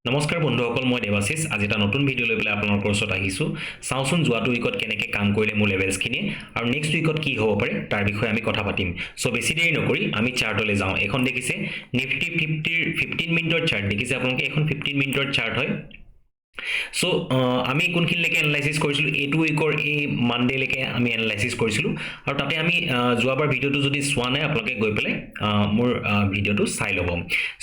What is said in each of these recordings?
নমস্কাৰ বন্ধুসকল, মই দেৱাশিষ। আজি এটা নতুন ভিডিঅ' লৈ পেলাই আপোনালোকৰ ওচৰত আহিছোঁ। চাওঁচোন যোৱাটো উইকত কেনেকৈ কাম কৰিলে মোৰ লেভেলছখিনি আৰু নেক্সট উইকত কি হ'ব পাৰে তাৰ বিষয়ে আমি কথা পাতিম। চ' বেছি দেৰি নকৰি আমি চাৰ্টলৈ যাওঁ। এখন দেখিছে নিফটি 50ৰ 15 মিনিটৰ চাৰ্ট দেখিছে আপোনালোকে। এখন 15 মিনিটৰ চাৰ্ট হয়। চ' আমি কোনখিনিলৈকে এনালাইচিছ কৰিছিলোঁ, এইটো উইকৰ এই মানডেলৈকে আমি এনালাইচিছ কৰিছিলোঁ আৰু তাতে আমি যোৱাবাৰ ভিডিঅ'টো যদি চোৱা নাই আপোনালোকে গৈ পেলাই মোৰ ভিডিঅ'টো চাই ল'ব।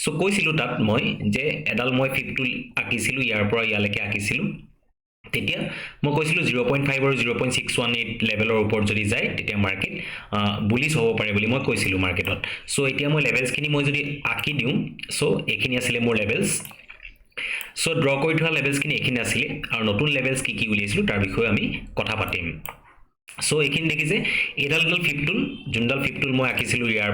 চ' কৈছিলোঁ তাত মই যে এডাল মই ফিপটো আঁকিছিলোঁ, ইয়াৰ পৰা ইয়ালৈকে আঁকিছিলোঁ। তেতিয়া মই কৈছিলোঁ 0.5 আৰু 0.618 লেভেলৰ ওপৰত যদি যায় তেতিয়া মাৰ্কেট বুলিছ হ'ব পাৰে বুলি মই কৈছিলোঁ মাৰ্কেটত। চ' এতিয়া মই লেভেলছখিনি মই যদি আঁকি দিওঁ, চ' এইখিনি আছিলে মোৰ লেভেলছ। সো ড্ৰ কৰি থোৱা লেভেলছখিনি এইখিনি আছিলে আৰু নতুন লেভেলছ কি কি উলিয়াইছিলোঁ তাৰ বিষয়ে আমি কথা পাতিম। সো এইখিনি দেখিছে এইডাল ফিপটুল, যোনডাল ফিপটুল মই আঁকিছিলোঁ ইয়াৰ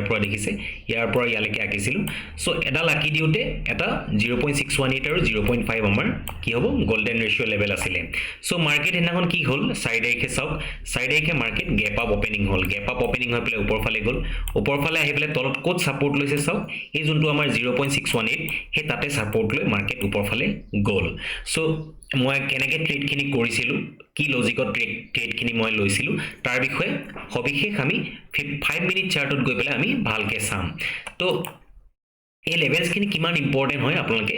পৰা দেখিছে, ইয়াৰ পৰা ইয়ালৈকে আঁকিছিলোঁ। সো এডাল আঁকি দিওঁতে এটা 0.618 আৰু 0.5 আমাৰ কি হ'ব গোল্ডেন ৰেচিঅ' লেভেল আছিলে। সো মাৰ্কেট সেইদিনাখন কি হ'ল, 4 তাৰিখে চাওক, 4 তাৰিখে মাৰ্কেট গেপ আপ অপেনিং হ'ল। গেপ আপ অপেনিং হৈ পেলাই ওপৰ ফালে গ'ল। ওপৰ ফালে আহি পেলাই তলত ক'ত ছাপোৰ্ট লৈছে চাওক, এই যোনটো আমাৰ 0.618 সেই তাতে ছাপোৰ্ট লৈ মাৰ্কেট ওপৰ ফালে গ'ল। সো মই কেনেকৈ ট্ৰেডখিনি কৰিছিলোঁ, কি লজিকত ট্ৰেডখিনি মই লৈছিলোঁ তাৰ বিষয়ে সবিশেষ আমি 5 মিনিট চাৰ্টত গৈ পেলাই আমি ভালকৈ চাম। তো এই লেভেলছখিনি কিমান ইম্পৰ্টেণ্ট হয় আপোনালোকে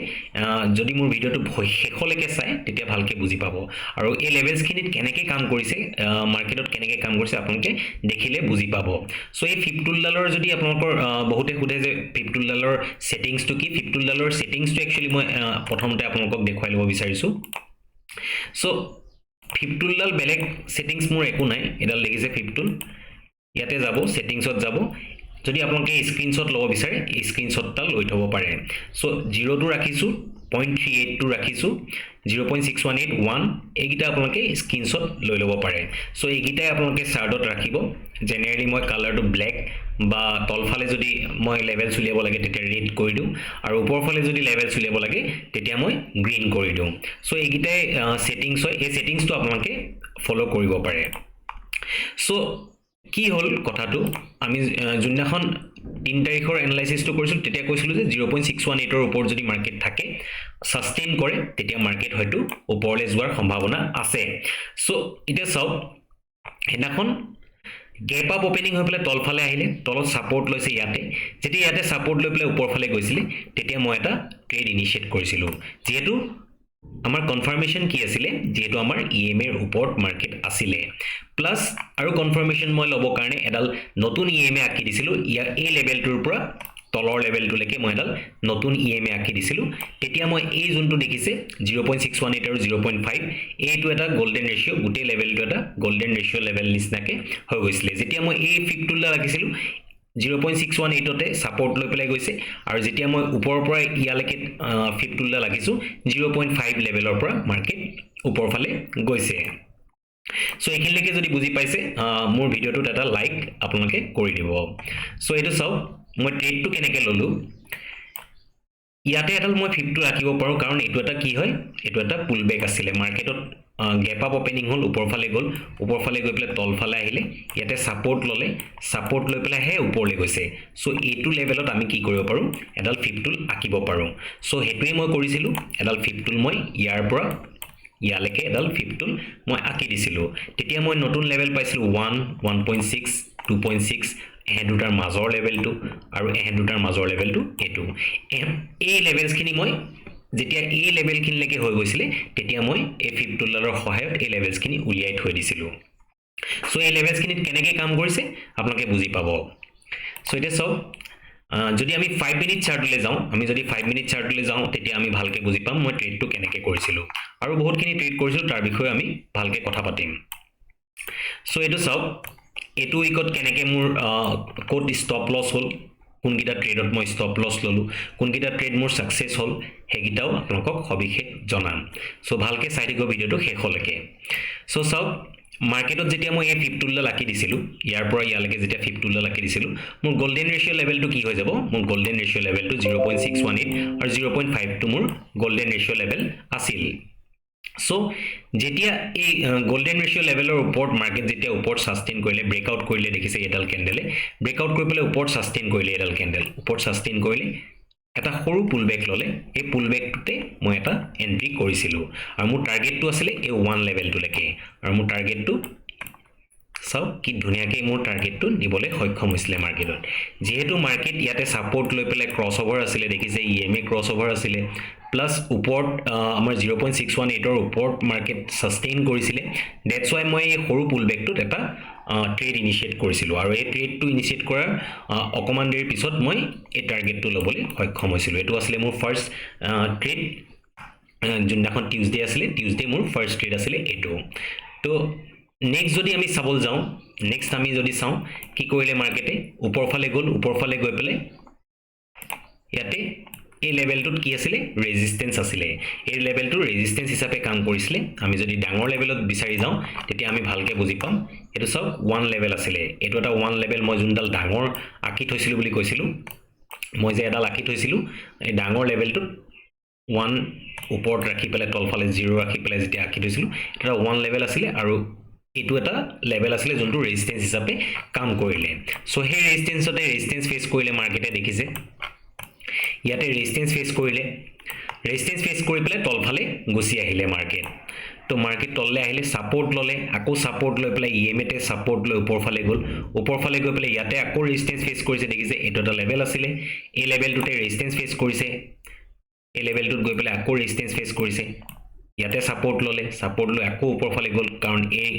যদি মোৰ ভিডিঅ'টো শেষলৈকে চাই তেতিয়া ভালকৈ বুজি পাব। আৰু এই লেভেলছখিনিত কেনেকৈ কাম কৰিছে, মাৰ্কেটত কেনেকৈ কাম কৰিছে আপোনালোকে দেখিলে বুজি পাব। চ' এই ফিপটুলডালৰ যদি আপোনালোকৰ বহুতে সোধে যে ফিপটুলডালৰ ছেটিংছটো কি, ফিপটুলডালৰ ছেটিংছটো একচুৱেলি মই প্ৰথমতে আপোনালোকক দেখুৱাই ল'ব বিচাৰিছোঁ। চ' ফিপটুলডাল বেলেগ ছেটিংছ মোৰ একো নাই। এডাল দেখিছে ফিপটুল, ইয়াতে যাব ছেটিংছত যাব। যদি আপোনালোকে স্ক্ৰীনশ্বট ল'ব বিচাৰে এই স্ক্ৰীনশ্বটডাল লৈ থ'ব পাৰে। চ' 0টো ৰাখিছোঁ, 0.38টো ৰাখিছোঁ, 0.618 1 এইকেইটা আপোনালোকে স্ক্ৰীনশ্বট লৈ ল'ব পাৰে। চ' এইকেইটাই আপোনালোকে চাৰ্টত ৰাখিব। জেনেৰেলি মই কালাৰটো ব্লেক বা তলফালে যদি মই লেভেলছ উলিয়াব লাগে তেতিয়া ৰেড কৰি দিওঁ আৰু ওপৰফালে যদি লেভেলছ উলিয়াব লাগে তেতিয়া মই গ্ৰীণ কৰি দিওঁ। চ' এইকেইটাই ছেটিংছ হয়, এই ছেটিংছটো আপোনালোকে ফ'ল' কৰিব পাৰে। চ' কি হ'ল কথাটো, আমি যোনদিনাখন 3 তাৰিখৰ এনালাইচিছটো কৰিছিলোঁ তেতিয়া কৈছিলোঁ যে 0.618ৰ ওপৰত যদি মাৰ্কেট থাকে, ছাষ্টেইন কৰে, তেতিয়া মাৰ্কেট হয়তো ওপৰলৈ যোৱাৰ সম্ভাৱনা আছে। চ' এতিয়া চাওক সেইদিনাখন গেপ আপ অপেনিং হৈ পেলাই তলফালে আহিলে, তলত ছাপোৰ্ট লৈছে ইয়াতে। যেতিয়া ইয়াতে ছাপোৰ্ট লৈ পেলাই ওপৰফালে গৈছিলে তেতিয়া মই এটা ট্ৰেড ইনিচিয়েট কৰিছিলোঁ। যিহেতু আমাৰ কনফাৰ্মেশ্যন কি আছিলে, যিহেতু আমাৰ EMA ৰ ওপৰত মাৰ্কেট আছিলে, প্লাছ আৰু কনফাৰ্মেশ্যন মই ল'বৰ কাৰণে এডাল নতুন EMA আঁকি দিছিলোঁ। এই লেভেলটোৰ পৰা তলৰ লেভেলটোলৈকে মই এডাল নতুন EMA আঁকি দিছিলোঁ। তেতিয়া মই এই যোনটো দেখিছে 0.618 আৰু 0.5 এইটো এটা গোল্ডেন ৰেচিঅ', গোটেই লেভেলটো এটা গোল্ডেন ৰেচিঅ' লেভেল নিচিনাকৈ হৈ গৈছিলে। যেতিয়া মই এই ফিপটুলডাল আঁকিছিলোঁ 0.618তে ছাপোৰ্ট লৈ পেলাই গৈছে আৰু যেতিয়া মই ওপৰৰ পৰা ইয়ালৈকে ফিপটুলডাল আঁকিছোঁ 0.5 লেভেলৰ পৰা মাৰ্কেট ওপৰ ফালে গৈছে। চ' এইখিনিলৈকে যদি বুজি পাইছে মোৰ ভিডিঅ'টোত এটা লাইক আপোনালোকে কৰি দিব। চ' এইটো চাওক মই ট্ৰেডটো কেনেকৈ ল'লোঁ। ইয়াতে এডাল মই ফিপটো ৰাখিব পাৰোঁ কাৰণ এইটো এটা কি হয়, এইটো এটা পুল বেক আছিলে। মাৰ্কেটত গেপ আপ অপেনিং হ'ল, ওপৰফালে গ'ল, ওপৰফালে গৈ পেলাই তলফালে আহিলে, ইয়াতে ছাপোৰ্ট ল'লে, ছাপোৰ্ট লৈ পেলাইহে ওপৰলৈ গৈছে। চ' এইটো লেভেলত আমি কি কৰিব পাৰোঁ, এডাল ফিপটুল আঁকিব পাৰোঁ। চ' সেইটোৱে মই কৰিছিলোঁ। এডাল ফিপটুল মই ইয়াৰ পৰা ইয়ালৈকে এডাল ফিপটুল মই আঁকি দিছিলোঁ। তেতিয়া মই নতুন লেভেল পাইছিলোঁ 1, 1.6, 2.6, এহেঁ দুটাৰ মাজৰ লেভেলটো আৰু এহেঁ দুটাৰ মাজৰ লেভেলটো এইটো। এই লেভেলছখিনি মই যেতিয়া এই লেভেলখিনিলৈকে হৈ গৈছিলে তেতিয়া মই এই ফিপটুলডালৰ সহায়ত এই লেভেলছখিনি উলিয়াই থৈ দিছিলোঁ। চ' এই লেভেলছখিনিত কেনেকৈ কাম কৰিছে আপোনালোকে বুজি পাব। চ' এতিয়া চাওক যদি আমি 5 মিনিট চাৰ্টলৈ যাওঁ, যদি 5 মিনিট চাৰ্টলৈ যাওঁ তেতিয়া আমি ভালকৈ বুজি পাম মই ট্ৰেডটো কেনেকৈ কৰিছিলোঁ আৰু বহুতখিনি ট্ৰেড কৰিছিলোঁ তাৰ বিষয়ে আমি ভালকৈ কথা পাতিম। চ' এইটো চাওক এইটো উইকত কেনেকৈ মোৰ ক'ত ষ্টপ লছ হ'ল, কোনকেইটা ট্ৰেডত মই ষ্টপ লছ ল'লোঁ, কোনকেইটা ট্ৰেড মোৰ ছাকচেছ হ'ল সেইকেইটাও আপোনালোকক সবিশেষ জনাম। চ' ভালকৈ চাই থাকিব ভিডিঅ'টো শেষলৈকে। চ' চাওক মাৰ্কেটত যেতিয়া মই এই ফিপটুলডাল আঁকি দিছিলোঁ, ইয়াৰ পৰা ইয়ালৈকে যেতিয়া ফিপটুলডাল আঁকি দিছিলোঁ, মোৰ গোল্ডেন ৰেচিঅ' লেভেলটো কি হৈ যাব, মোৰ গোল্ডেন ৰেচিঅ' লেভেলটো 0.618 আৰু 0.5টো মোৰ গোল্ডেন ৰেচিঅ' লেভেল আছিল। চ' যেতিয়া এই গোল্ডেন ৰেচিঅ' লেভেলৰ ওপৰত মাৰ্কেট যেতিয়া ওপৰত ছাষ্টেইন কৰিলে, ব্ৰেকআউট কৰিলে, দেখিছে এইডাল কেণ্ডেলে ব্ৰেকআউট কৰি পেলাই ওপৰত ছাষ্টেইন কৰিলে, এইডাল কেণ্ডেল ওপৰত ছাষ্টেইন কৰিলে, এটা সৰু পুলবেক ললে এই পুলবেকটোতে মই এটা এন্ট্ৰি কৰিছিলো আৰু মোৰ টাৰ্গেটটো আছিল এই 1 লেভেলটোলৈকে আৰু মোৰ টাৰ্গেটটো সব কি ধুনিয়াকৈ মোৰ টাৰ্গেটটো নিবলৈ সক্ষম হৈছিল মাৰ্কেটত যেহেতু মাৰ্কেট ইয়াতে সাপোৰ্ট লৈ পেলাই ক্ৰসওভাৰ আছিল দেখিছে ইএমএ ক্ৰসওভাৰ আছিল প্লাস ওপৰত আমাৰ 0.618 ৰ ওপৰত মাৰ্কেট সাস্টেইন কৰিছিল দ্যাটস ওয়াই মই এই সৰু পুলবেকটোত এটা ট্ৰেড ইনিশিয়েট কৰিছিলো আৰু এই ট্ৰেডটো ইনিশিয়েট কৰাৰ অকমান দেৰি পিছত মই এই টাৰ্গেটটো লবলৈ সক্ষম হৈছিল এটো আছিল মোৰ ফাৰ্স্ট ট্ৰেড যোনদিনাখন টিউজডে আছিল টিউজডে মোৰ ফাৰ্স্ট ট্ৰেড আছিল এটো তো নেক্সট যদি আমি চাবল যাও নেক্সট আমি যদি চাও কি কৰিলে মাৰ্কেটে উপৰফালে গৈ পেলে ইয়াতে এই লেভেলটোত কি আছিল ৰেজিস্ট্যান্স আছিল এই লেভেলটো ৰেজিস্ট্যান্স হিচাপে কাম কৰিছিল আমি যদি ডাঙৰ লেভেলত বিচাৰি যাও তেতিয়া আমি ভালকে বুজি পাম এটো সব 1 লেভেল আছিল এটো এটা 1 লেভেল মই যোনডাল ডাঙৰ আকি থৈছিল বুলি কৈছিলো মই যে এডাল আকি থৈছিল এই ডাঙৰ লেভেলটোত 1 ওপৰত ৰাখি পেলে তলফালে 0 ৰাখি পেলে যেতিয়া আকি থৈছিল এটা 1 লেভেল আছিল আৰু এটো এটা লেভেল আছিল যোনটো ৰেজিস্ট্যান্স হিচাপে কাম কৰিলে সো হে ৰেজিস্ট্যান্স ফেস কৰিলে মাৰ্কেটে দেখিছে ইয়াতে ৰেজিস্ট্যান্স ফেস কৰি পেলে তলফালে গুছি আহিলে মাৰ্কেট তো মাৰ্কেট তললে আহিলে সাপোৰ্ট ললে আকৌ সাপোৰ্ট লৈ পেলে ইএমএ তে সাপোৰ্ট লৈ উপৰফালে গৈ পেলে ইয়াতে আকৌ ৰেজিস্ট্যান্স ফেস কৰিছে দেখিছে এটো এটা লেভেল আছিল এই লেভেলটোতে ৰেজিস্ট্যান্স ফেস কৰিছে এই লেভেলটোত গৈ পেলে আকৌ ৰেজিস্ট্যান্স ফেস কৰিছে ইয়াতে সাপোৰ্ট লৈ আকৌ উপৰফালে গল কাৰণ এই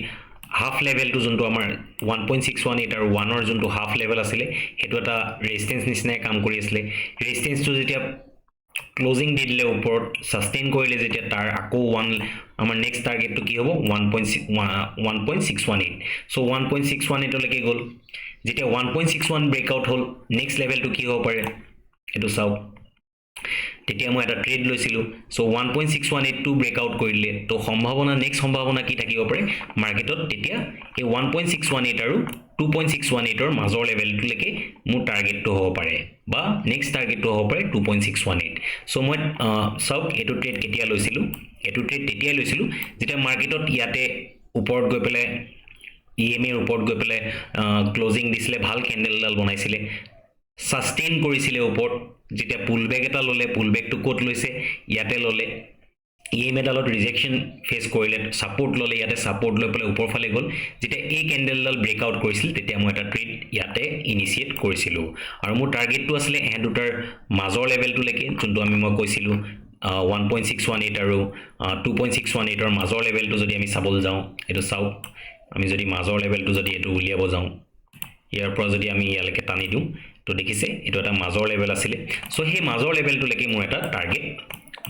হাফ লেভেলটো যোনটো আমাৰ 1.618 আৰু 1 ৰ যোনটো হাফ লেভেল আছিল হেতু এটা ৰেজিস্ট্যান্স নিচিনা কাম কৰি আছিল ৰেজিস্ট্যান্সটো যেতিয়া ক্লোজিং দি দিলে ওপৰত সাস্টেইন কৰিলে যেতিয়া তাৰ আকৌ 1 আমাৰ নেক্সট টাৰ্গেটটো কি হ'ব 1.618 সো 1.618 লৈকে গল যেতিয়া 1.61 ব্ৰেকআউট হল নেক্সট লেভেলটো কি হ'ব পাৰে এটো চাও তেতিয়া মই এটা ট্ৰেড লৈছিলো সো 1.6182 ব্ৰেকআউট কৰিলে তো সম্ভাৱনা নেক্সট সম্ভাৱনা কি থাকিব পাৰে মাৰ্কেটত তেতিয়া এই 1.618 আৰু 2.618 ৰ মাজৰ লেভেলটোলৈকে মোৰ টাৰ্গেটটো হ'ব পাৰে বা নেক্সট টাৰ্গেটটো হ'ব পাৰে 2.618 সো মই সব এটো ট্ৰেড কেতিয়া লৈছিলো এটো ট্ৰেড তেতিয়া লৈছিলো যেতিয়া মাৰ্কেটত ইয়াতে ওপৰত গৈ পেলে ইএমএ ওপৰত গৈ পেলে ক্লোজিং দিছিলে ভাল ক্যান্ডেলডাল বনাইছিলে সাস্টেইন কৰিছিলে ওপৰত যেতিয়া পুলবেক এটা ললে পুলবেকটো কোট লৈছে ইয়াতে ললে ইএমএ ডালত ৰিজেকশন ফেস কৰিলে সাপোৰ্ট ললে ইয়াতে সাপোৰ্ট লৈ পেলে উপৰফালে গল যেতিয়া এই ক্যান্ডেলডাল ব্ৰেকআউট কৰিছিল তেতিয়া মই এটা ট্ৰেড ইয়াতে ইনিশিয়েট কৰিছিলো আৰু মোৰ টাৰ্গেটটো আছিল এ দুটাৰ মাজৰ লেভেলটোলৈকে যোনটো মই কৈছিলো 1.618 আৰু 2.618 ৰ মাজৰ লেভেলটো যদি আমি চাবল যাও এটো চাও আমি যদি মাজৰ লেভেলটো যদি এটো উলিয়াব যাও ইয়াৰ পৰা যদি আমি ইয়ালৈকে টানি দিও তো দেখিছে এটো এটা মাজৰ লেভেল আছিল সো হে মাজৰ লেভেলটোলৈকে মোৰ এটা টাৰ্গেট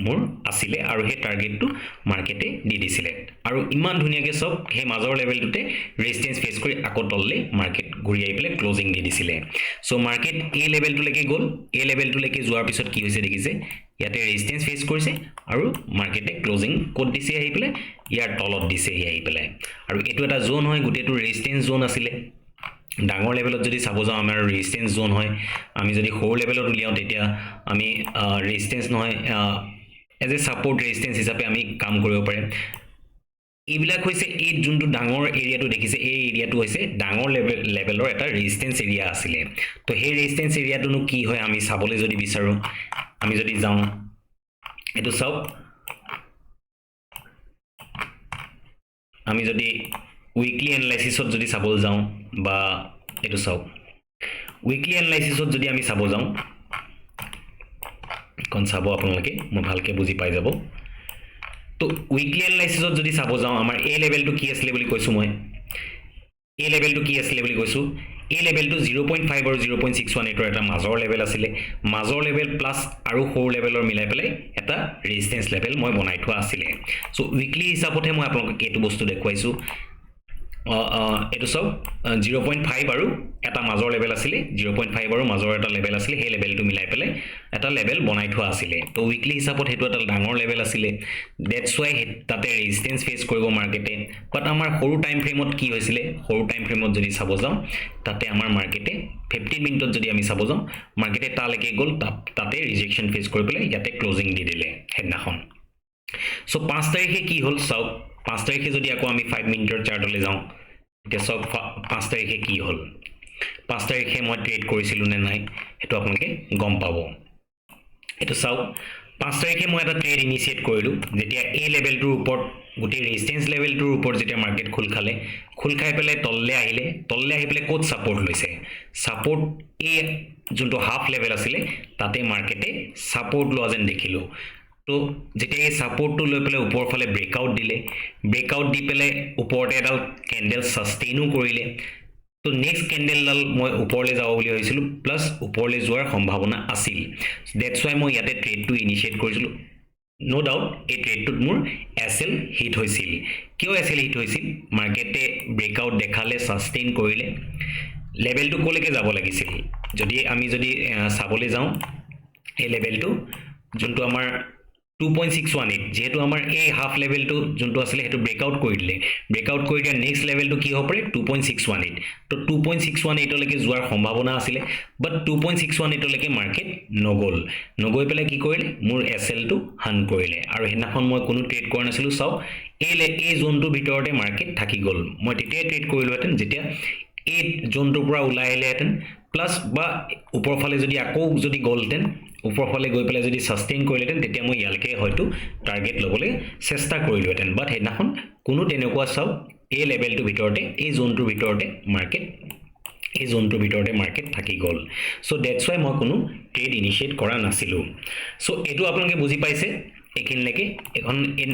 মোৰ আছিল আৰু হে টাৰ্গেটটো মাৰ্কেটে দি দিছিল আৰু ইমান ধুনিয়াকে সব হে মাজৰ লেভেলটোতে ৰেজিস্ট্যান্স ফেস কৰি আকৌ তললে মাৰ্কেট ঘূৰি আহি পেলে ক্লোজিং দি দিছিল সো মাৰ্কেট এই লেভেলটোলৈকে গল এই লেভেলটোলৈকে যোৱাৰ পিছত কি হৈছে দেখিছে ইয়াতে ৰেজিস্ট্যান্স ফেস কৰিছে আৰু মাৰ্কেটে ক্লোজিং কোড দিছে আহি পেলে ইয়াৰ তলত দিছে আহি পেলে আৰু এটো এটা জোন হয় গুটেটো ৰেজিস্ট্যান্স জোন আছিল ডাঙৰ লেভেলত যদি চাব যাও আমাৰ ৰেজিস্ট্যান্স জোন হয় আমি যদি সৰু লেভেলত উলিয়াও তেতিয়া আমি ৰেজিস্ট্যান্স নহয় এজ এ সাপোৰ্ট ৰেজিস্ট্যান্স হিচাপে আমি কাম কৰিব পাৰে এইবিলাক হৈছে এই যোনটো ডাঙৰ এৰিয়াটো দেখিছে এই এৰিয়াটো হৈছে ডাঙৰ লেভেলৰ এটা ৰেজিস্ট্যান্স এৰিয়া আছিল তো সেই ৰেজিস্ট্যান্স এৰিয়াটোনো কি হয় আমি চাবলৈ যদি বিচাৰো আমি যদি যাও এটো চাও আমি যদি উইকলি এনালাইসিসত যদি চাবল যাও বা এটো চাও উইকলি এনালাইসিসত যদি আমি চাব যাও কোন চাব আপোনালোকে মই ভালকে বুজি পাই যাব তো উইকলি এনালাইসিসত যদি চাব যাও আমাৰ এই লেভেলটো কি আছিল বুলি কৈছো মই এই লেভেলটো কি আছিল বুলি কৈছো এই লেভেলটো 0.5 আৰু 0.618 ৰ এটা মাজৰ লেভেল আছিল মাজৰ লেভেল প্লাস আৰু সৰু লেভেলৰ মিলাই পেলাই এটা ৰেজিস্ট্যান্স লেভেল মই বনাই থোৱা আছিল সো উইকলি হিচাপতে মই আপোনালোকক এটো বস্তু দেখুৱাইছো এটো সব 0.5 আৰু এটা মাজৰ লেভেল আছিল 0.5 আৰু মাজৰ এটা লেভেল আছিল হে লেভেলটো মিলাই পেলে এটা লেভেল বনাই থোৱা আছিল তো উইকলি হিচাপত হেতু এটা ডাঙৰ লেভেল আছিল দ্যাটস ওয়াই তাতে ৰেজিস্ট্যান্স ফেস কৰিব মাৰ্কেটে বাট আমাৰ সৰু টাইম ফ্ৰেমত কি হৈছিল সৰু টাইম ফ্ৰেমত যদি চাব যাও তাতে আমাৰ মাৰ্কেটে 15 মিনিটত যদি আমি চাব যাও মাৰ্কেটে তালৈকে গল তাতে ৰিজেকশন ফেস কৰি পেলে ইয়াতে ক্লোজিং দি দিলে হেডনাখন সো 5 তাৰিখে কি হল চাও 5 তাৰিখে যদি আকৌ আমি 5 মিনিটৰ চাৰ্টলৈ যাও এতিয়া সব 5 তাৰিখে কি হল 5 তাৰিখে মই ট্ৰেড কৰিছিলো নে নাই হেতু আপোনালোকে গম পাবো এটো চাও 5 তাৰিখে মই এটা ট্ৰেড ইনিচিয়েট কৰিলো যেতিয়া এই লেভেলটোৰ ওপৰত গোটেই ৰেজিস্ট্যান্স লেভেলটোৰ ওপৰত যেতিয়া মাৰ্কেট খুল খাই পেলাই তললে আহি পেলাই কোড সাপোৰ্ট লৈছে সাপোৰ্ট এই যোনটো হাফ লেভেল আছিল তাতে মাৰ্কেটে সাপোৰ্ট লোৱা যেন দেখিলো তো যেতিয়া এই সাপোৰ্টটো লৈ পেলাই ওপৰ ফালে ব্ৰেকআউট দি পেলাই ওপৰতে এডাল ক্যান্ডেল সাস্টেইনো কৰিলে তো নেক্সট ক্যান্ডেলডাল মই ওপৰলে যাব বুলি হৈছিল প্লাস ওপৰলে যোৱাৰ সম্ভাৱনা আছিল দ্যাটস ওয়াই মই ইয়াতে ট্ৰেডটো ইনিচিয়েট কৰিছিলো নো ডাউট এই ট্ৰেডটোত মোৰ এসএল হিট হৈছিল কিয় এসএল হিট হৈছিল মাৰ্কেটে ব্ৰেকআউট দেখালে সাস্টেইন কৰিলে লেভেলটো কোলৈকে যাব লাগিছিল যদি আমি চাবলৈ যাওঁ এই লেভেলটো যোনটো আমাৰ 2.618 যেহেতু আমাৰ এই হাফ লেভেলটো যোনটো আছিল হেতু ব্ৰেকআউট কৰি দিয়া নেক্সট লেভেলটো কি হ'ব পাৰে 2.618 তো 2.618 লৈকে যোৱাৰ সম্ভাৱনা আছিল বাট 2.618 লৈকে মাৰ্কেট নগৈ পেলাই কি কৰিলে মোৰ এসএল টো হান কৰিলে আৰু হেনাখন মই কোনো ট্ৰেড কৰা নাছিলো চাও এই জোনটোৰ ভিতৰতে মাৰ্কেট থাকি গল মই তেতিয়া ট্ৰেড কৰিলো হেতেন যেতিয়া এই জোনটোৰ পৰা ওলাই আহিলেহেতেন প্লাস বা ওপৰ ফালে যদি আকৌ যদি গলতেন ওপৰ ফালে গৈ পেলাই যদি সাস্টেইন কৰিলেতেন তেতিয়া মই ইয়ালকে হয়তো টাৰ্গেট লবলৈ চেষ্টা কৰিলোহেতেন বাট হেনাখন কোনো তেনেকুৱা চাও এই লেভেলটোৰ ভিতৰতে এই জোনটোৰ ভিতৰতে মাৰ্কেট থাকি গল সো দ্যাটস ওয়াই মই কোনো ট্ৰেড ইনিচিয়েট কৰা নাছিলো সো এটো আপোনালোকে বুজি পাইছে এখিনলৈকে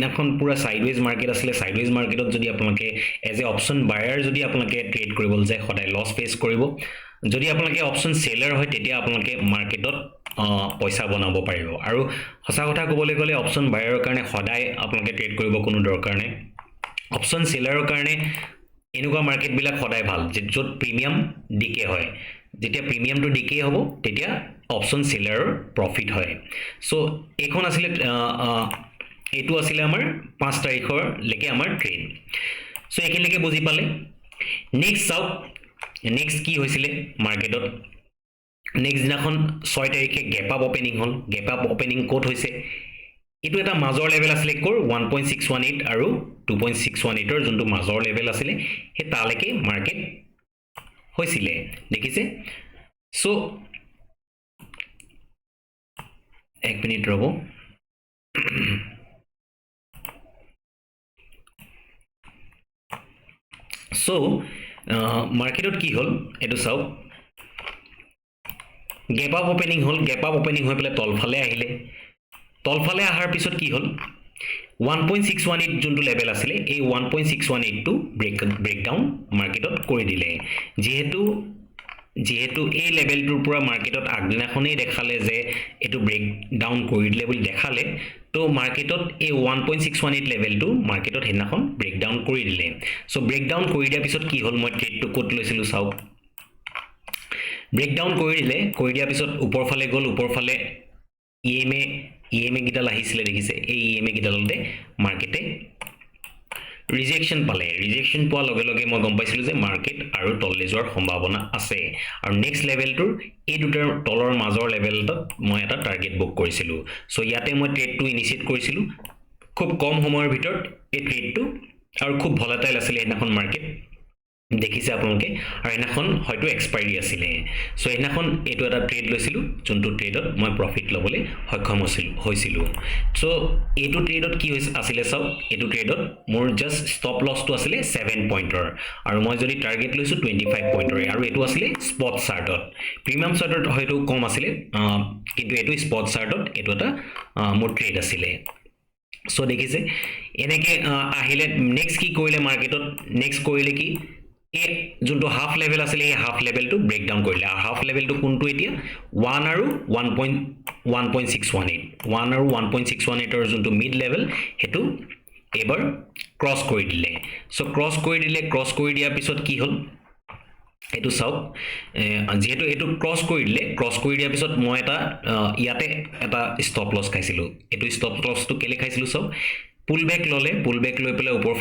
এখন পুৰা সাইডৱেজ মাৰ্কেট আছিল সাইডৱেজ মাৰ্কেটত যদি আপোনালোকে এজ এ অপচন বায়াৰ যদি আপোনালোকে ট্ৰেড কৰিবলৈ যায় সদায় লছ ফেস কৰিব যদি আপোনালোকে অপচন সেলাৰ হয় তেতিয়া আপোনালোকে মাৰ্কেটত পইচা বনাব পাৰিব আৰু সঁচা কথা ক'বলৈ গ'লে অপচন বায়াৰৰ কাৰণে সদায় আপোনালোকে ট্ৰেড কৰিব কোনো দৰকাৰ নাই অপচন সেলাৰৰ কাৰণে এনেকুৱা মাৰ্কেট বিলাক সদায় ভাল য'ত প্ৰিমিয়াম ডিকে হয় যেতিয়া প্ৰিমিয়ামটো ডিকে হ'ব তেতিয়া অপচন সেলাৰৰ প্ৰফিট হয় সো এখন আছিল এটো আছিল আমাৰ 5 তাৰিখৰ লৈকে আমাৰ ট্ৰেড সো এখিনলৈকে বুজি পালে নেক্সট কি হৈছিলে মাৰ্কেটত নেক্সট দিনাখন 6 তাৰিখে গ্যাপ আপ ওপেনিং কোড হৈছে এটো এটা মাজৰ লেভেল আছিল কোৰ 1.618 আৰু 2.618 ৰ যোনটো মাজৰ লেভেল আছিল হে তালৈকে মাৰ্কেট হৈছিলে দেখিছে সো এক মিনিট ৰব সো মাৰ্কেটত কি হল এটো চাও গ্যাপ আপ ওপেনিং হৈ পেলে তলফালে আহাৰ পিছত কি হল 1.618 যোনটো লেভেল আছিল এই 1.618 টো ব্ৰেকডাউন মাৰ্কেটত কৰি দিলে যেহেতু এই লেভেলটোৰ পৰা মাৰ্কেটত আগদিনাখনেই দেখালে যে এটো ব্ৰেকডাউন কৰি দিলে বুলি দেখালে তো মাৰ্কেটত এই 1.618 লেভেলটো মাৰ্কেটত হেনাখন ব্ৰেকডাউন কৰি দিলে সো ব্ৰেকডাউন কৰি দিয়াৰ পিছত কি হল মই ট্ৰেডটো কোট লৈছিলো চাও ব্ৰেকডাউন কৰি দিয়াৰ পিছত ওপৰ ফালে গল ওপৰ ফালে ইএমএ গিটাল আহিছিলে দেখিছে এই ইএমএ গিটালতে মাৰ্কেটে ৰিজেকশন পোৱাৰ লগে মই গম পাইছিলো যে মাৰ্কেট আৰু তললে যোৱাৰ সম্ভাৱনা আছে আৰু নেক্সট লেভেলটোৰ এই দুটাৰ তলৰ মাজৰ লেভেলত মই এটা টাৰ্গেট বুক কৰিছিলো সো ইয়াতে মই ট্ৰেডটো ইনিচিয়েট কৰিছিলো খুব কম সময়ৰ ভিতৰত এই ট্ৰেডটো আৰু খুব ভলাটাইল আছিল এনাখন মাৰ্কেট দেখিছে আপোনালোকে আৰু এনাখন হয়তো এক্সপায়াৰি আছিল সো এনাখন এটো এটা ট্ৰেড লৈছিলো যোনটো ট্ৰেডত মই প্ৰফিট লবলৈ সক্ষম হৈছিলো সো এটো ট্ৰেডত কি আছিল চাও এটো ট্ৰেডত মোৰ জাস্ট ষ্টপ লছটো আছিল 7 পইণ্টৰ আৰু মই যদি টাৰ্গেট লৈছো 25 পইণ্টৰ আৰু এটো আছিল স্পট চাৰ্টত প্ৰিমিয়াম চাৰ্টত হয়তো কম আছিল কিন্তু এটো স্পট চাৰ্টত এটো এটা মোৰ ট্ৰেড আছিল সো দেখিছে এনেকে আহিলে নেক্সট কি কৰিলে মাৰ্কেটত নেক্সট কৰিলে কি এই যোনটো হাফ লেভেল আছিল এই হাফ লেভেলটো ব্ৰেকডাউন কৰিলে আৰু হাফ লেভেলটো কোনটো এতিয়া 1 আৰু 1.618 ৰ যোনটো মিড লেভেল হেতু এবাৰ ক্ৰস কৰি দিলে সো ক্ৰস কৰি দিয়াৰ পিছত কি হল এটো চাও যেহেতু এটো ক্ৰস কৰি দিয়াৰ পিছত মই এটা ইয়াতে এটা ষ্টপ লছ খাইছিলো এটো ষ্টপ লছটো কেলে খাইছিলো চাও পুলবেক লৈ পেলাই ওপৰ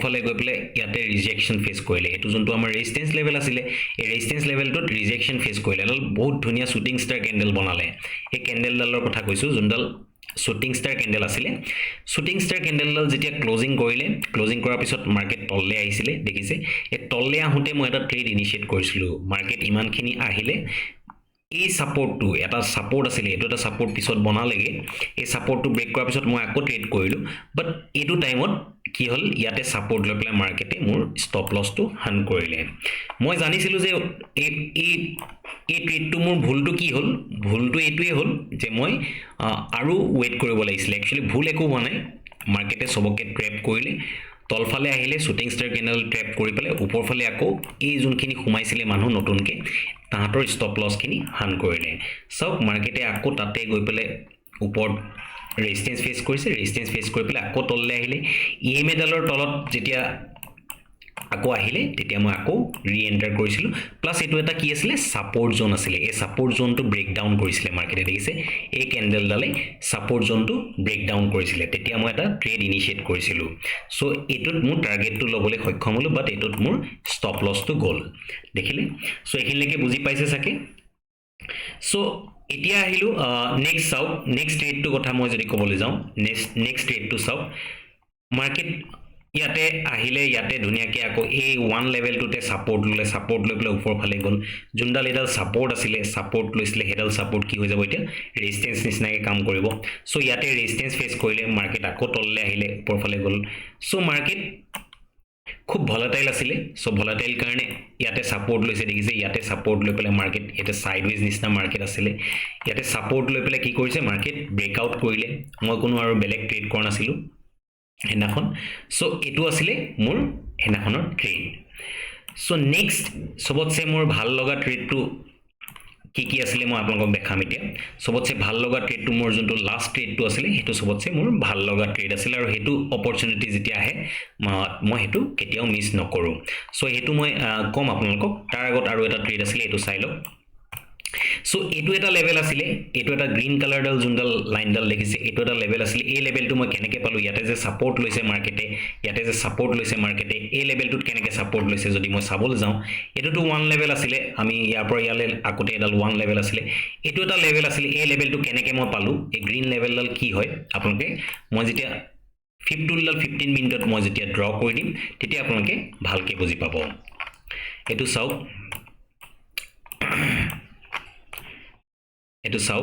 ফালে গৈ পেলাই ইয়াতে ৰিজেকশন ফেস কৰিলে এটো যোনটো আমাৰ ৰেজিস্ট্যান্স লেভেল আছিল এই ৰেজিস্ট্যান্স লেভেলটোত ৰিজেকশন ফেস কৰিলে এডাল বহুত ধুনিয়া শুটিং ষ্টাৰ ক্যান্ডেল বনালে এই ক্যান্ডেলডালৰ কথা কৈছো যোনডাল শুটিং ষ্টাৰ ক্যান্ডেল আছিল শুটিং ষ্টাৰ ক্যান্ডেলডাল যেতিয়া ক্লোজিং কৰাৰ পিছত মাৰ্কেট তললে আহিছিল দেখিছে এই তললে আহোতে মই এটা ট্ৰেড ইনিচিয়েট কৰিছিলো মাৰ্কেট ইমানখিনি আহিলে এই সাপোৰ্টটো এটা সাপোৰ্ট আছিল এটো এটা সাপোৰ্ট পিছত বনালেগে এই সাপোৰ্টটো ব্ৰেক কৰাৰ পিছত মই আকৌ ট্ৰেড কৰিলো বাট এটো টাইমত কি হল ইয়াতে সাপোৰ্ট লৈ পেলাই মাৰ্কেটে মোৰ ষ্টপ লছটো হান কৰিলে মই জানিছিলো যে এই ট্ৰেডটো মোৰ ভুলটো কি হল ভুলটো এটোৱে হল যে মই আৰু ওয়েট কৰিব লাগিছিল একচুয়ালি ভুল একো হোৱা নাই মাৰ্কেটে সবকে ট্ৰেপ কৰিলে তলফালে আহিলে শুটিং ষ্টাৰ কেনেল ট্ৰেপ কৰি পেলাই ওপৰফালে আকৌ এই যোনখিনি ঘুমাইছিলে মানুহ নতুনকে তাহাতৰ ষ্টপ লছ খিনি হান কৰিলে সব মাৰ্কেটে আকৌ তাতে গৈ পেলাই ওপৰ ৰেজিস্ট্যান্স ফেস কৰিছে ৰেজিস্ট্যান্স ফেস কৰি পেলাই আকৌ তললে আহিলে ইএমএ ডালৰ তলত যেতিয়া আকৌ আহিলে তেতিয়া মই আকৌ ৰি এন্টাৰ কৰিছিলো প্লাস এটো এটা কি আছিল সাপোৰ্ট জোন আছিল এই সাপোৰ্ট জোনটো ব্ৰেক ডাউন কৰিছিলে মাৰ্কেটে দেখিছে এই ক্যান্ডেল ডালে সাপোৰ্ট জোনটো ব্ৰেক ডাউন কৰিছিলে তেতিয়া মই এটা ট্ৰেড ইনিশিয়েট কৰিছিলো সো এটোত মোৰ টাৰ্গেটটো লবলৈ সক্ষম হলো বাট এটোত মোৰ ষ্টপ লছটো গল দেখিলে সো এখিনলৈকে বুজি পাইছে সাকে সো এতিয়া আহিলো নেক্সট চাও নেক্সট ট্ৰেডটো কথা মই যদি কবলৈ যাও নেক্সট ট্ৰেডটো চাও মাৰ্কেট ইয়াতে আহিলে ইয়াতে ধুনিয়াকে আকৌ এই ওয়ান লেভেলটোতে সাপোৰ্ট লৈ পেলাই উপৰ ফালে গল জুনডাল এডাল সাপোৰ্ট আছিল সাপোৰ্ট লৈছিলে হেডাল সাপোৰ্ট কি হৈ যাব এতিয়া ৰেজিস্ট্যান্স নিচিনাকে কাম কৰিব সো ইয়াতে ৰেজিস্ট্যান্স ফেস কৰিলে মাৰ্কেট আকৌ তললে আহিলে উপৰ ফালে গল সো মাৰ্কেট খুব ভলাটাইল আছিল সো ভলাটাইল কাৰণে ইয়াতে সাপোৰ্ট লৈছে দেখিছে ইয়াতে সাপোৰ্ট লৈ পেলাই মাৰ্কেট এটা সাইডৱেজ নিচিনা মাৰ্কেট আছিল ইয়াতে সাপোৰ্ট লৈ পেলাই কি কৰিছে মাৰ্কেট ব্ৰেকআউট কৰিলে মই কোনো আৰু বেলেগ ট্ৰেড কৰা নাছিলো হেনাখন সো এটো আছিল মোৰ হেনাখনৰ ট্ৰেড সো নেক্সট সবতছে মোৰ ভাল লগা ট্ৰেডটো কি আছিল মই আপোনালোকক দেখাম এতিয়া সবতছে ভাল লগা ট্ৰেডটো মোৰ যোনটো লাষ্ট ট্ৰেডটো আছিল হেতু সবতছে মোৰ ভাল লগা ট্ৰেড আছিল আৰু হেতু অপৰচুনিটি যেতিয়া আহে মই হেতু কেতিয়াও মিস নকৰো সো হেতু মই কম আপোনালোকক তাৰ আগত আৰু এটা ট্ৰেড আছিল এটো চাই লওক সো এটো এটা লেভেল আছিল এটো এটা গ্ৰীন কালাৰ ডাল জুনডাল লাইন ডাল দেখিছে এটো এটা লেভেল আছিল এই লেভেলটো মই কেনেকে পালো ইয়াতে যে সাপোৰ্ট লৈছে মাৰ্কেটে ইয়াতে যে সাপোৰ্ট লৈছে মাৰ্কেটে এই লেভেলটোত কেনেকে সাপোৰ্ট লৈছে যদি মই চাবলৈ যাও এটোটো ওয়ান লেভেল আছিল আমি ইয়াৰ পৰা ইয়ালে আকতে এডাল ওয়ান লেভেল আছিল এটো এটা লেভেল আছিল এই লেভেলটো কেনেকে মই পালো এই গ্ৰীন লেভেল ডাল কি হয় আপোনালোকে মই যেতিয়া 15 মিনিটত মই যেতিয়া ড্ৰ কৰি দিম তেতিয়া আপোনালোকে ভালকে বুজি পাব এটো চাও এটো চাও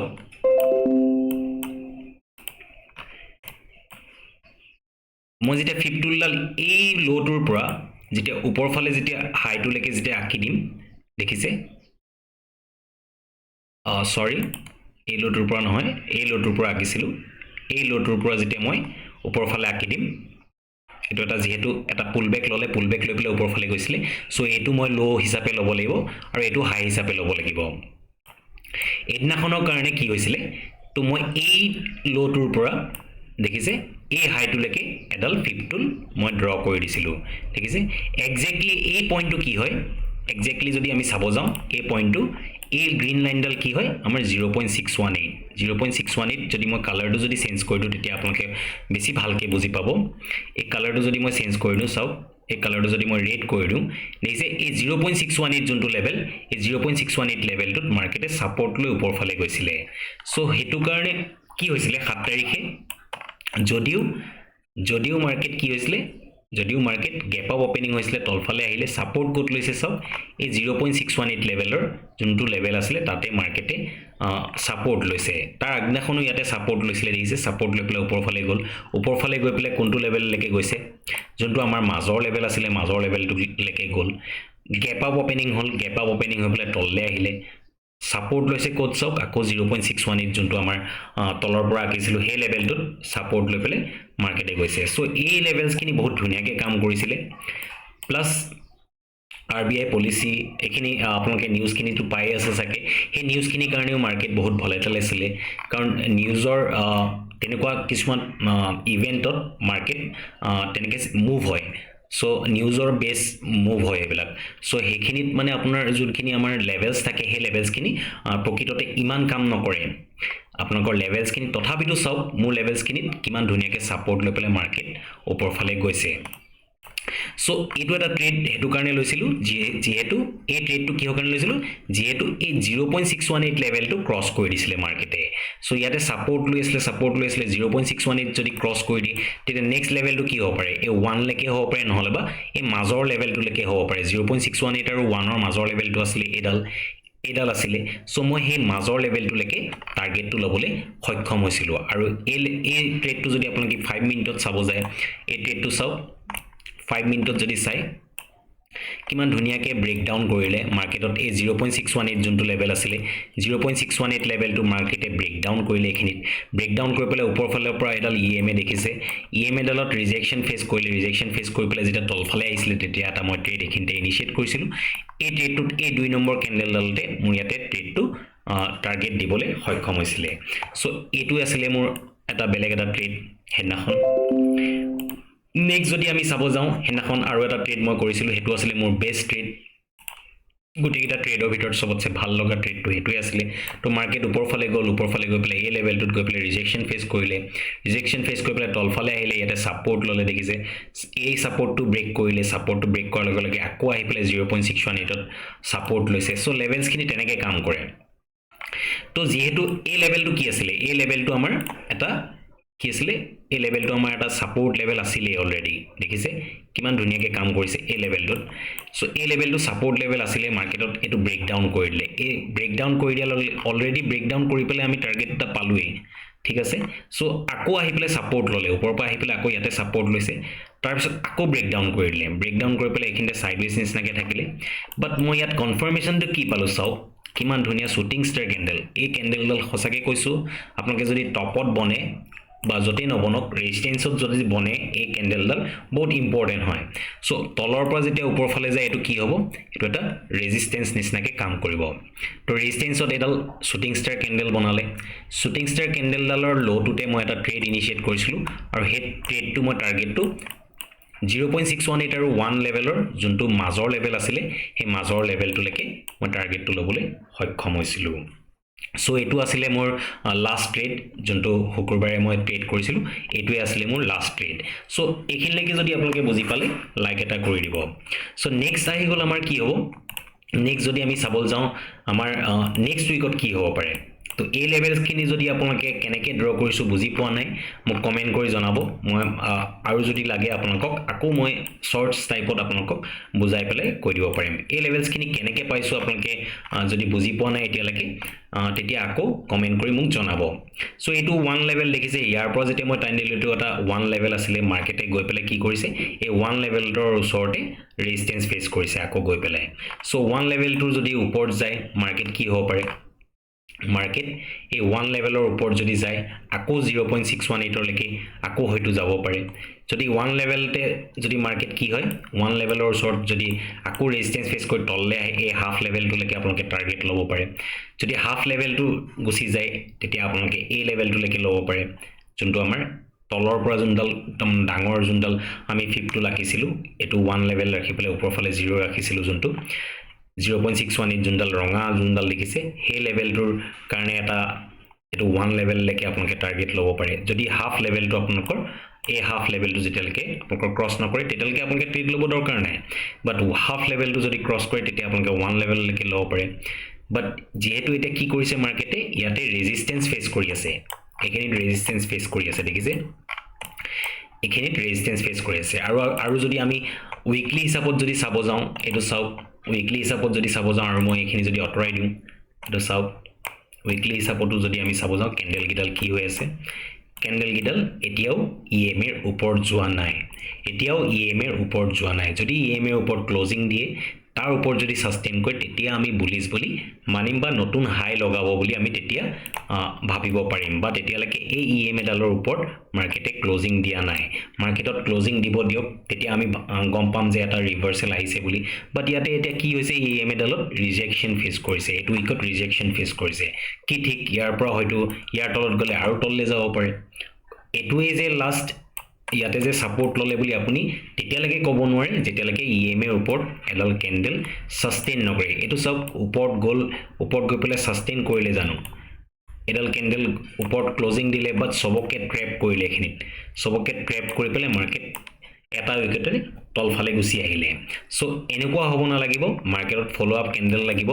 মই যেতিয়া 15 ডাল এই লোটোৰ পৰা যেতিয়া উপৰ ফালে যেতিয়া হাইটো লৈকে যেতিয়া আকি দিম দেখিছে সৰি এই লোটোৰ পৰা নহয় এই লোটোৰ পৰা আকিছিলো এই লোটোৰ পৰা যেতিয়া মই উপৰ ফালে আকি দিম এটো এটা যেহেতু এটা পুলবেক লৈ পেলে উপৰ ফালে গৈছিলে সো এটো মই লো হিচাপে লব লাগিব আৰু এটো হাই হিচাপে লব লাগিব এদিনাখনৰ কাৰণে কি হৈছিলে তো মই এই লোটোৰ পৰা দেখিছে এই হাইটো লৈকে এডাল 15 মই ড্ৰ কৰি দিছিলো দেখিছে এক্স্যাক্টলি এই পইণ্টটো কি হয় এক্স্যাক্টলি যদি আমি চাব যাও এই পইণ্টটো এই গ্ৰীন লাইনডাল কি হয় আমাৰ 0.618 যদি মই কালাৰটো যদি চেঞ্জ কৰি দিও তেতিয়া আপোনালোকে বেছি ভালকে বুজি পাব এই কালাৰটো যদি মই চেঞ্জ কৰি দিও চাও এই কালাৰটো যদি মই ৰেড কৰি দিও দেখিছে এই 0.618 যোনটো লেভেল এই 0.618 লেভেলটোত মাৰ্কেটে সাপোৰ্ট লৈ উপৰ ফালে গৈছিলে সো হেতু কাৰণে কি হৈছিলে 7 তাৰিখে যদিও মাৰ্কেট কি হৈছিলে যদিও মাৰ্কেট গ্যাপ আপ ওপেনিং হৈছিলে তলফালে আহিলে সাপোৰ্ট কোট লৈছে সব এই 0.618 লেভেলৰ যোনটো লেভেল আছিল তাতে মাৰ্কেটে সাপোৰ্ট লৈছে তাৰ আগনাখনো ইয়াতে সাপোৰ্ট লৈছিলে দেখিছে সাপোৰ্ট লৈ পেলাই উপৰ ফালে গৈ পেলাই কোনটো লেভেল লৈকে গৈছে যোনটো আমাৰ মাজৰ লেভেল আছিল মাজৰ লেভেলটো লৈকে গল গ্যাপ আপ ওপেনিং হল গ্যাপ আপ ওপেনিং হৈ পেলাই তললে আহিলে সাপোৰ্ট লৈছে কোট চক আকৌ 0.618 যোনটো আমাৰ তলৰ পৰা আকিছিল সেই লেভেলটোত সাপোৰ্ট লৈ পেলে মাৰ্কেটে গৈছে সো এই লেভেলছ খিনি বহুত ধুনিয়াকে কাম কৰিছিলে প্লাস RBI পলিসি এখিনি আপোনালোকে নিউজ খিনি তো পাই আছে সাকে এই নিউজ খিনি কাৰণেও মাৰ্কেট বহুত ভলাটাইল আছিল কাৰণ নিউজৰ তেনেকুৱা কিছুমান ইভেন্টত মাৰ্কেট তেনেকে মুভ হয় সো নিউজৰ বেস মুভ হয় এবিলাক সো হেখিনিত মানে আপোনাৰ যোনখিনি আমাৰ লেভেলস থাকে হে লেভেলস খিনি প্ৰকৃততে ইমান কাম নকৰে আপোনালোকৰ লেভেলস খিনি তথাপিতো সব মোৰ লেভেলস খিনি কিমান ধুনিয়াকে সাপোৰ্ট লৈ পেলে মাৰ্কেট ওপৰ ফালে গৈছে সো এটো এটা ট্ৰেড হেতু কাৰণে লৈছিলো যেহেতু এই ট্ৰেডটো কিহৰ কাৰণে লৈছিলো যেহেতু এই 0.618 লেভেলটো ক্ৰস কৰি দিছিলে মাৰ্কেটে সো ইয়াতে সাপোৰ্ট লৈ আছিল 0.618 যদি ক্ৰস কৰি দি তেতিয়া নেক্সট লেভেলটো কি হ'ব পাৰে এই 1 লৈকে হ'ব পাৰে নহলে বা এই মাজৰ লেভেলটো লৈকে হ'ব পাৰে 0.618 আৰু 1 ৰ মাজৰ লেভেলটো আছিল এডাল এইডাল আছিলে সো মই সেই মাজৰ লেভেলটোলৈকে টাৰ্গেটটো ল'বলৈ সক্ষম হৈছিলোঁ আৰু এই ট্ৰেডটো যদি আপোনালোকে 5 মিনিটত চাব যায় এই ট্ৰেডটো চাওক 5 মিনিটত যদি চাই কিমান ধুনিয়াকে ব্ৰেকডাউন কৰিলে মাৰ্কেটত এই 0.618 যোনটো লেভেল আছিলে 0.618 লেভেলটো মাৰ্কেটে ব্ৰেকডাউন কৰিলে এখিনিত ব্ৰেকডাউন কৰি পেলাই ওপৰ ফালৰ পৰা এডাল ইএমএ দেখিছে ইএমএ ডালত ৰিজেকচন ফেস কৰিলে ৰিজেকচন ফেস কৰি পেলাই যেতিয়া তলফালে আহিছিলে তেতিয়া এটা মই ট্ৰেড এখিনতে ইনিশিয়েট কৰিছিলোঁ এই ট্ৰেডটোত এই 2 নম্বৰ কেন্ডেল ডালতে মোৰ ইয়াতে ট্ৰেডটো টাৰ্গেট দিবলৈ সক্ষম হৈছিলে সো এটো আছিল মোৰ এটা বেলেগ এটা ট্ৰেড হেনাখন নেক্সট যদি আমি চাব যাওঁ হেনাখন আৰু এটা ট্ৰেড মই কৰিছিলোঁ হেতু আছিল মোৰ বেস্ট ট্ৰেড গুটিকিটা ট্ৰেডৰ ভিতৰত সবতছে ভাল লগা ট্ৰেডটো হেতুই আছিল তো মাৰ্কেট ওপৰ ফালে গৈ পেলাই এই লেভেলটোত গৈ পেলাই ৰিজেকচন ফেস কৰিলে ৰিজেকচন ফেস কৰি পেলাই তলফালে আহিলে ইয়াতে সাপোৰ্ট ললে দেখিছে এই সাপোৰ্টটো ব্ৰেক কৰিলে সাপোৰ্টটো ব্ৰেক কৰাৰ লগে লগে আকৌ আহি পেলাই 0.618 ত সাপোৰ্ট লৈছে সো লেভেলছ খিনি তেনেকৈ কাম কৰে তো যেহেতু এই লেভেলটো কি আছিল এই লেভেলটো আমাৰ এটা কি আছিল এই লেভেলটো আমাৰ এটা সাপোৰ্ট লেভেল আছিল অলৰেডি দেখিছে কিমান ধুনিয়াকে কাম কৰিছে এই লেভেলটোত সো এই লেভেলটো সাপোৰ্ট লেভেল আছিল মাৰ্কেটত এটো ব্ৰেকডাউন কৰিলে এই ব্ৰেকডাউন কৰি দিয়া অলৰেডি ব্ৰেকডাউন কৰি পেলাই আমি টাৰ্গেট এটা পালোই ঠিক আছে সো আকৌ আহি পেলাই সাপোৰ্ট ললে ওপৰৰ পৰা আহি পেলাই আকৌ ইয়াতে সাপোৰ্ট লৈছে তাৰ পিছত আকৌ ব্ৰেকডাউন কৰি দিলে ব্ৰেকডাউন কৰি পেলাই এখিনতে সাইডৱেজ নিচিনাকে থাকিলে বাট মই ইয়াত কনফাৰ্মেশনটো কি পালো চাও কিমান ধুনিয়া শুটিং ষ্টাৰ কেন্ডেল এই কেন্ডেলডাল সঁচাকে কৈছো আপোনালোকে যদি টপত বনে বা যতে নবনক ৰেজিস্ট্যান্সত যদি বনে এই কেন্ডেলডাল বহুত ইম্পৰ্টেন্ট হয় সো তলৰ পৰা যেতিয়া ওপৰ ফালে যায় এটো কি হ'ব এটো এটা ৰেজিস্ট্যান্স নিচিনাকে কাম কৰিব তো ৰেজিস্ট্যান্সত এডাল শুটিং ষ্টাৰ কেন্ডেল বনালে শুটিং ষ্টাৰ কেন্ডেলডালৰ লোটোতে মই এটা ট্ৰেড ইনিশিয়েট কৰিছিলো আৰু হে ট্ৰেডটো মই টাৰ্গেটটো 0.618 আৰু 1 লেভেলৰ যোনটো মাজৰ লেভেল আছিল হে মাজৰ লেভেলটোলৈকে মই টাৰ্গেটটো লবলৈ সক্ষম হৈছিলো সো এটো আছিল মোৰ লাষ্ট ট্ৰেড যোনটো শুক্ৰবাৰে মই ট্ৰেড কৰিছিলো এটোই আছিল মোৰ লাষ্ট ট্ৰেড সো এখিনলৈকে যদি আপোনালোকে বুজি পালে লাইক এটা কৰি দিব সো নেক্সট আহি গল আমাৰ কি হ'ব নেক্সট যদি আমি চাবল যাওঁ আমাৰ নেক্সট উইকত কি হ'ব পাৰে তো এই লেভেলছ খিনি যদি আপোনালোকে কেনেকৈ ড্ৰ কৰিছো বুজি পোৱা নাই মোক কমেন্ট কৰি জনাব মই আৰু যদি লাগে আপোনালোকক আকৌ মই শৰ্টস টাইপত আপোনালোকক বুজাই পেলাই কৈ দিব পাৰিম এই লেভেলছ খিনি কেনেকৈ পাইছো আপোনালোকে যদি বুজি পোৱা নাই এতিয়ালৈকে তেতিয়া আকৌ কমেন্ট কৰি মোক জনাব সো এটো 1 লেভেল দেখিছে ইয়াৰ পৰা যেতিয়া মই টাইম দিলো এটা 1 লেভেল আছিল মাৰ্কেটে গৈ পেলাই কি কৰিছে এই 1 লেভেলৰ ওচৰতে ৰেজিস্ট্যান্স ফেস কৰিছে আকৌ গৈ পেলাই সো 1 লেভেলটো যদি ওপৰত যায় মাৰ্কেট কি হ'ব পাৰে মাৰ্কেট এই 1 লেভেলৰ ওপৰত যদি যায় আকৌ 0.618 লৈকে আকৌ হয়তো যাব পাৰে যদি 1 লেভেলতে যদি মাৰ্কেট কি হয় 1 লেভেলৰ ওচৰত যদি আকৌ ৰেজিস্ট্যান্স ফেস কৰি তললে আহে এই হাফ লেভেলটো লৈকে আপোনালোকে টাৰ্গেট ল'ব পাৰে যদি হাফ লেভেলটো গুছি যায় তেতিয়া আপোনালোকে এই লেভেলটো লৈকে ল'ব পাৰে যোনটো আমাৰ তলৰ পৰা যোনডাল একদম ডাঙৰ যোনডাল আমি 50 ৰাখিছিলো এটো 1 লেভেল ৰাখি পেলাই ওপৰ ফালে 0 ৰাখিছিলো যোনটো 0.618 যোনডাল ৰঙা যোনডাল দেখিছে হে লেভেলটোৰ কাৰণে এটা এটো 1 লেভেল লৈকে আপোনালোকে টাৰ্গেট ল'ব পাৰে যদি হাফ লেভেলটো আপোনালোকৰ এই হাফ লেভেলটো যেতিয়ালৈকে আপোনালোকৰ ক্ৰছ নকৰে তেতিয়ালৈকে আপোনালোকে ট্ৰেড ল'ব দৰকাৰ নাই বাট হাফ লেভেলটো যদি ক্ৰছ কৰে তেতিয়া আপোনালোকে 1 লেভেল লৈকে ল'ব পাৰে বাট যেহেতু এটা কি কৰিছে মাৰ্কেটে ইয়াতে ৰেজিস্ট্যান্স ফেস কৰি আছে এখিনিত ৰেজিস্ট্যান্স ফেস কৰি আছে দেখিছে এখিনিত ৰেজিস্ট্যান্স ফেস কৰি আছে আৰু যদি আমি উইকলি হিচাপত যদি চাব যাওঁ এটো চাওক উইকলি হিচাপত যদি চাব যাওঁ আৰু মই এখিনি যদি অটৰাই দিম এটো চাওক উইকলি হিচাপতো যদি আমি চাব যাওঁ কেন্ডেল গিডাল কি হৈ আছে কেন্ডেল গিডাল এতিয়াও ইএমএ এর ওপৰত যোৱা নাই এতিয়াও ইএমএ এৰ ওপৰত যোৱা নাই যদি ইএমএ এৰ ওপৰত ক্লোজিং দিয়ে তাৰ ওপৰত যদি সাস্টেইন কৰে তেতিয়া আমি বুলিশ বুলি মানিম বা নতুন হাই লগাব বুলি আমি তেতিয়া ভাবিব পাৰিম বা তেতিয়ালৈকে এই ইএমএ ডালৰ ওপৰত মাৰ্কেটে ক্লোজিং দিয়া নাই মাৰ্কেটত ক্লোজিং দিব দিয়ক তেতিয়া আমি গম পাম যে এটা ৰিভাৰ্সেল আহিছে বুলি বাট ইয়াতে এটা কি হৈছে ইএমএ ডালত ৰিজেকচন ফেস কৰিছে এটো উইকত ৰিজেকচন ফেস কৰিছে কি ঠিক ইয়াৰ পৰা হয়তো ইয়াৰ তলত গলে আৰু তললে যাব পাৰে এটোৱে যে লাষ্ট ইয়াতে যে সাপোৰ্ট ললে বুলি আপুনি তেতিয়ালৈকে ক'ব নোৱাৰে যেতিয়ালৈকে ইএমএ এৰ ওপৰত এডাল ক্যান্ডেল সাস্টেইন নকৰে এটো সব ওপৰত গৈ পেলে সাস্টেইন কৰিলে জানো এডাল ক্যান্ডেল ওপৰত ক্লোজিং দিলে বাট সবকে ট্ৰ্যাপ কৰিলে এখিনিত সবকে ট্ৰ্যাপ কৰি পেলে মাৰ্কেট এটা উইকেটে তলফালে গুছি আহিলে সো এনেকুৱা হ'ব না লাগিব মাৰ্কেটত ফলো আপ ক্যান্ডেল লাগিব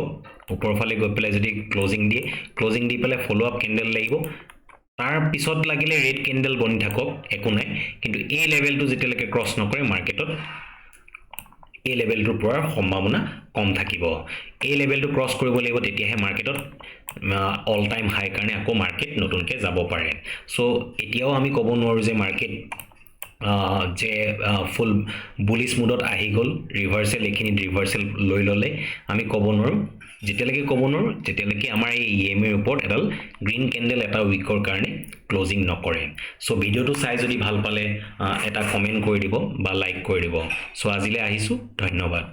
ওপৰ ফালে গৈ পেলে যদি ক্লোজিং দি পেলে ফলো আপ ক্যান্ডেল লাগিব তাৰ পিছত লাগিলে ৰেড ক্যান্ডেল বনি থাকক একো নাই কিন্তু এই লেভেলটো যেতিয়ালৈকে ক্ৰস নকৰে মাৰ্কেটত এই লেভেলটোৰ পৰাৰ সম্ভাৱনা কম থাকিব এই লেভেলটো ক্ৰছ কৰিব লাগিব তেতিয়াহে মাৰ্কেটত অল টাইম হাই কাৰণে আকৌ মাৰ্কেট নতুনকৈ যাব পাৰে সো এতিয়াও আমি ক'ব নোৱাৰো যে মাৰ্কেট যে ফুল বুলিশ মুডত আহি গ'ল ৰিভাৰ্সেল এখিনি ৰিভাৰ্সেল লৈ ললে আমি ক'ব নোৱাৰো যেতিয়ালৈকে ক'ব নোৱাৰো তেতিয়ালৈকে আমাৰ এই ইএমএৰ ওপৰত এডাল গ্ৰীন কেন্ডেল এটা উইকৰ কাৰণে ক্লোজিং নকৰে সো ভিডিওটো চাই যদি ভাল পালে এটা কমেন্ট কৰি দিব বা লাইক কৰি দিব সো আজিলৈ আহিছো ধন্যবাদ